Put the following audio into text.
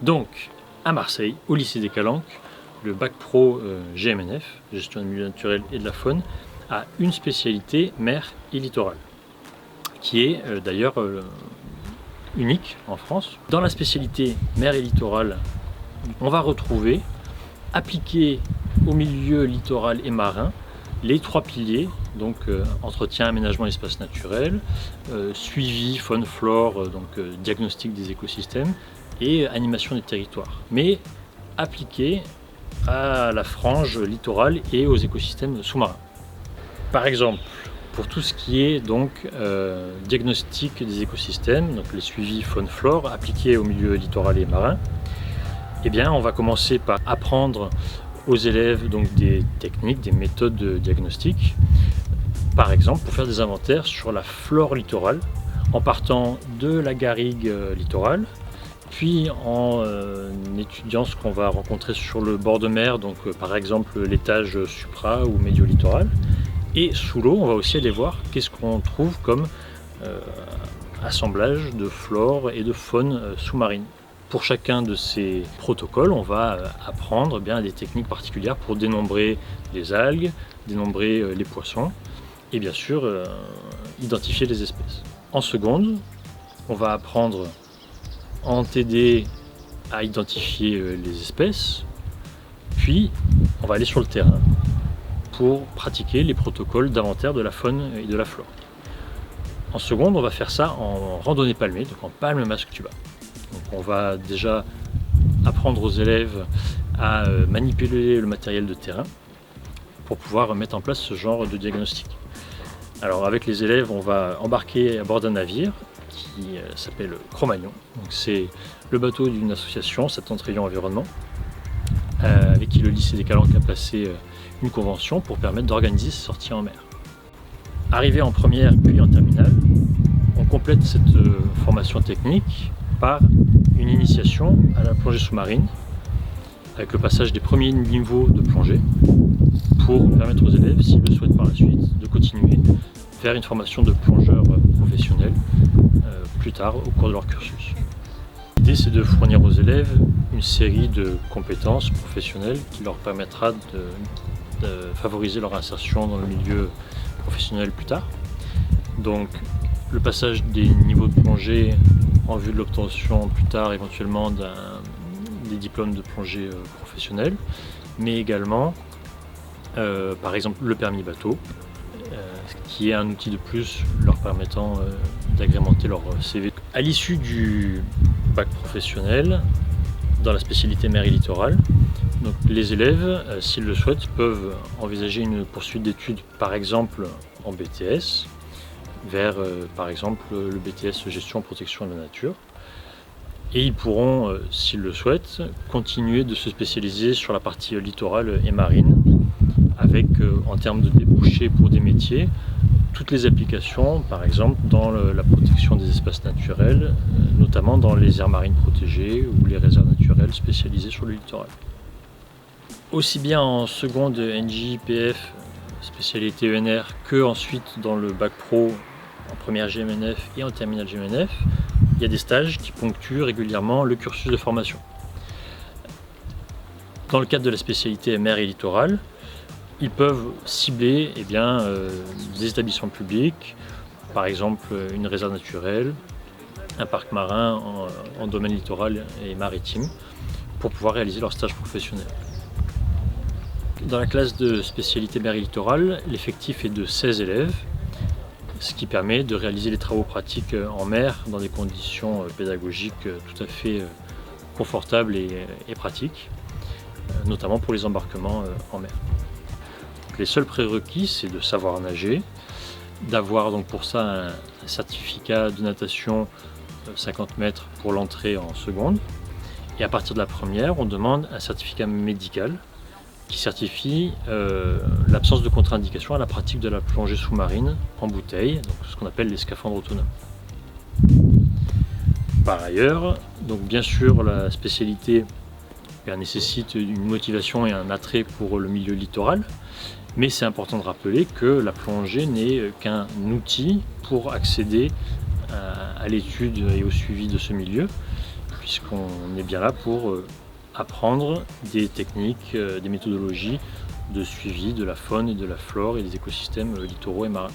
Donc, à Marseille, au lycée des Calanques, le bac pro GMNF, gestion du milieu naturel et de la faune, a une spécialité mer et littoral, qui est d'ailleurs unique en France. Dans la spécialité mer et littoral, on va retrouver, appliqué au milieu littoral et marin, les trois piliers, donc entretien, aménagement, espace naturel, suivi, faune, flore, diagnostic des écosystèmes et animation des territoires, mais appliqué à la frange littorale et aux écosystèmes sous-marins. Par exemple, pour tout ce qui est diagnostic des écosystèmes, donc les suivis faune-flore appliqués au milieu littoral et marin, eh bien, on va commencer par apprendre aux élèves des techniques, des méthodes de diagnostic, par exemple pour faire des inventaires sur la flore littorale, en partant de la garrigue littorale, puis en étudiant ce qu'on va rencontrer sur le bord de mer, par exemple l'étage supra ou médio-littoral. Et sous l'eau, on va aussi aller voir qu'est-ce qu'on trouve comme assemblage de flore et de faune sous-marine. Pour chacun de ces protocoles, on va apprendre des techniques particulières pour dénombrer les algues, dénombrer les poissons et bien sûr identifier les espèces. En seconde, on va apprendre en TD à identifier les espèces, puis on va aller sur le terrain pour pratiquer les protocoles d'inventaire de la faune et de la flore. En seconde, on va faire ça en randonnée palmée, donc en palme masque tuba. Donc on va déjà apprendre aux élèves à manipuler le matériel de terrain pour pouvoir mettre en place ce genre de diagnostic. Alors avec les élèves, on va embarquer à bord d'un navire qui s'appelle Cro-Magnon. Donc c'est le bateau d'une association, Septentrion Environnement, avec qui le lycée des Calanques a passé une convention pour permettre d'organiser ces sorties en mer. Arrivé en première puis en terminale, on complète cette formation technique par une initiation à la plongée sous-marine avec le passage des premiers niveaux de plongée pour permettre aux élèves, s'ils le souhaitent par la suite, de continuer vers une formation de plongeur professionnel plus tard au cours de leur cursus. L'idée, c'est de fournir aux élèves une série de compétences professionnelles qui leur permettra de favoriser leur insertion dans le milieu professionnel plus tard. Donc le passage des niveaux de plongée en vue de l'obtention plus tard éventuellement des diplômes de plongée professionnels, mais également par exemple le permis bateau, qui est un outil de plus leur permettant d'agrémenter leur CV. À l'issue du bac professionnel, dans la spécialité mer et littoral, donc les élèves, s'ils le souhaitent, peuvent envisager une poursuite d'études, par exemple en BTS, vers par exemple le BTS gestion protection de la nature. Et ils pourront, s'ils le souhaitent, continuer de se spécialiser sur la partie littorale et marine, avec en termes de débouchés pour des métiers, toutes les applications, par exemple dans la protection des espaces naturels, notamment dans les aires marines protégées ou les réserves naturelles spécialisées sur le littoral. Aussi bien en seconde NJ, PF, spécialité ENR, que ensuite dans le bac pro en première GMNF et en terminale GMNF, il y a des stages qui ponctuent régulièrement le cursus de formation. Dans le cadre de la spécialité mer et littoral, ils peuvent cibler des établissements publics, par exemple une réserve naturelle, un parc marin en domaine littoral et maritime, pour pouvoir réaliser leur stage professionnel. Dans la classe de spécialité mer et littoral, l'effectif est de 16 élèves, ce qui permet de réaliser les travaux pratiques en mer dans des conditions pédagogiques tout à fait confortables et pratiques, notamment pour les embarquements en mer. Les seuls prérequis, c'est de savoir nager, d'avoir donc pour ça un certificat de natation 50 mètres pour l'entrée en seconde. Et à partir de la première, on demande un certificat médical qui certifie l'absence de contre-indication à la pratique de la plongée sous-marine en bouteille, donc ce qu'on appelle les scaphandres autonomes. Par ailleurs, donc bien sûr, la spécialité nécessite une motivation et un attrait pour le milieu littoral, mais c'est important de rappeler que la plongée n'est qu'un outil pour accéder à l'étude et au suivi de ce milieu, puisqu'on est bien là pour apprendre des techniques, des méthodologies de suivi de la faune et de la flore et des écosystèmes littoraux et marins.